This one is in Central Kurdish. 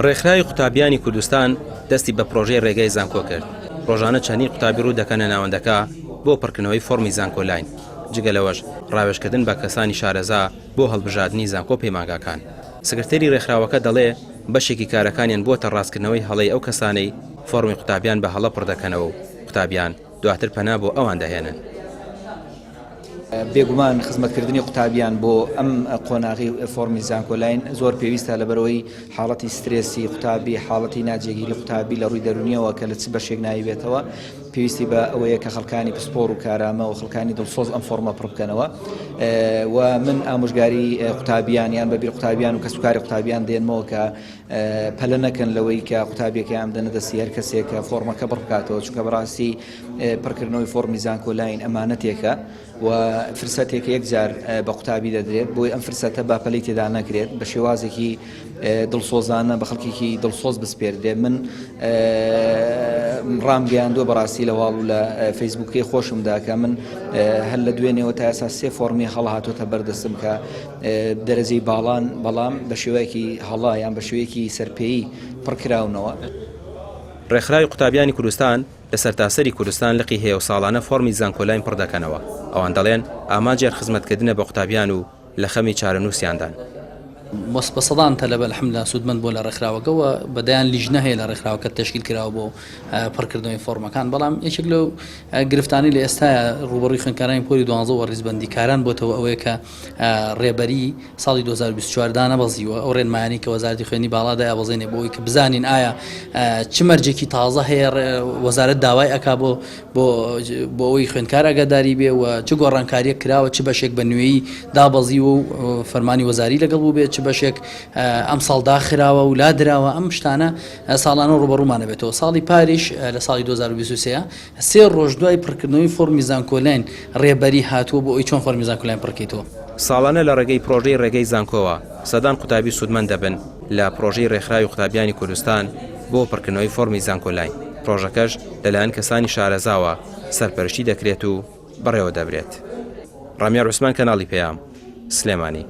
ڕێکخراوی قوتابیانی کوردستان دەستی بە پرۆژەی ڕێگای زانکۆ کرد. ڕۆژانە چەندین قوتابی ڕوو دەکەنە ناوەندەکە بۆ پڕکردنەوەی فۆرمی زانکۆ لاین. جگە لەوەش ڕاوێژکردن بە کەسانی شارەزا بۆ هەڵبژاردننی زانکۆ پەیمانگاکان. سکرتێری ڕێکخراوەکە دەڵێ بەشێکی کارەکانیان بۆتە ڕاستکردنەوەی هەڵەی ئەو کەسانەی فۆرمی قوتابیان بە هەڵە پڕ دەکەنەوە و قوتابیان دواتر پەنا بۆ ئەوان دەهێنن. بێگومان خزمەتکردنی قوتابیان بۆ ئەم قۆناغی فۆرمی زانکۆلاین زۆر پێویستە لەبەرەوەی حاڵەتی سترێسی قوتابی، حاڵەتی ناجێگیری قوتابی لە ڕووی دەرونیەوە کە لە چ بەشێک نایبێتەوە پێویستی بە ئەوەیە کە خەڵکانی پسپۆر و کارامە و خەڵکانی دڵسۆز ئەم فۆرمە پڕ بکەنەوە. و من ئامۆژگاری قوتابیان یان بەبیر قوتابیان و کەسوکاری قوتابیان دێنمەوە کە پەلە نەکەن لەوەی کە قوتابیەکە ئەم دەنە دەستی هەر کەسێک کە فۆرمەکە بڕ بکاتەوە، چونکە بەڕاستی پڕکردنەوەی فۆرمی زانکۆلاین ئەمانەتێکە و فرسەتێک یەکجار بە قوتابی دەدرێت، بۆی ئەم فرسەتە باپەلەی تێدا نەکرێت، بە شێوازێکی دڵسۆزانە بە خەڵکێکی دڵسۆز بسپێردێ. من ڕامگەیاندووە بەڕاستی لە واڵ و لە فەیسبووکی خۆشمدا کە من هەر لە دوێنێەوە تا ئێستا 3 فۆرمی هەڵە هاتوۆتە بەردەستم کە دەرەجەی باڵان بەڵام بە شێوەیەکی هەڵا یان بە شێوەیەکی سەرپێیی پڕکراونەوە. ڕێکخراوی قوتابیانی کوردستان لە سەرتاسەری کوردستان لقی هەیە و ساڵانە فۆرمی زانکۆلاین پڕ دەکەنەوە. ئەوان دەڵێن ئاماجێر خزمەتکردنە بە قوتابیان و لە خەمی چارەنووسیاندان. بەسەدان تەلەبە الحەمدوللا سوودمەند بۆ لە ڕێکخراوەکەەوە بەدایان لیژنە هەیە لە ڕێکخراوەکە تەشکیل کراوە بۆ پڕکردنەوەی فۆرمەکان، بەڵام یەکێک لەو گرفتانی لە ئێستاە ڕوبەڕووی خوێندکارانی پۆلی 12 و ڕیزبەندیکاران بۆتەوە ئەوەیە کە ڕێبەری ساڵی 2024 دانەبەزیوە ئەو ڕێنمایانی کە وەزارەتی خوێندی باڵادا ئەبەزێنێ بۆی کە بزانین ئایا چ مەرجێکی تازە هەیە وەزارەت داوای ئەکا بۆ ئەوەی خوێندکار ئاگاداری بێ و چ گۆڕانکاریە کراوە، چ بەشێک بە نوێیی دابەزیوە و فەرمانی وەزاری لەگەڵ بوو بێت، چ بەشێک ئەم ساڵ داخراوە و لادراوە. ئەم شتانە ساڵانە ڕوبەڕوومانە بێتەوە. ساڵی پاریش لە ساڵی 2023 3 ڕۆژ دوای پڕکردنەوەی فۆرمی زانکۆلاین ڕێبەری هاتووە بۆ ئەوی چۆن فۆرمی زانکۆلاین پڕکەیتەوە. ساڵانە لە ڕێگەی پرۆژەی ڕێگەی زانکۆوە سەدان قوتابی سوودمەند دەبن لە پرۆژەی ڕێکخراوی قوتابیانی کوردستان بۆ پڕکردنەوەی فۆرمی زانکۆلاین. پرۆژەکەش لەلایەن کەسانی شارەزاوە سەرپەرشتی دەکرێت و بەڕێوە دەبرێت. ڕامیا عوسمان، کەناڵی پەیام، سلێمانی.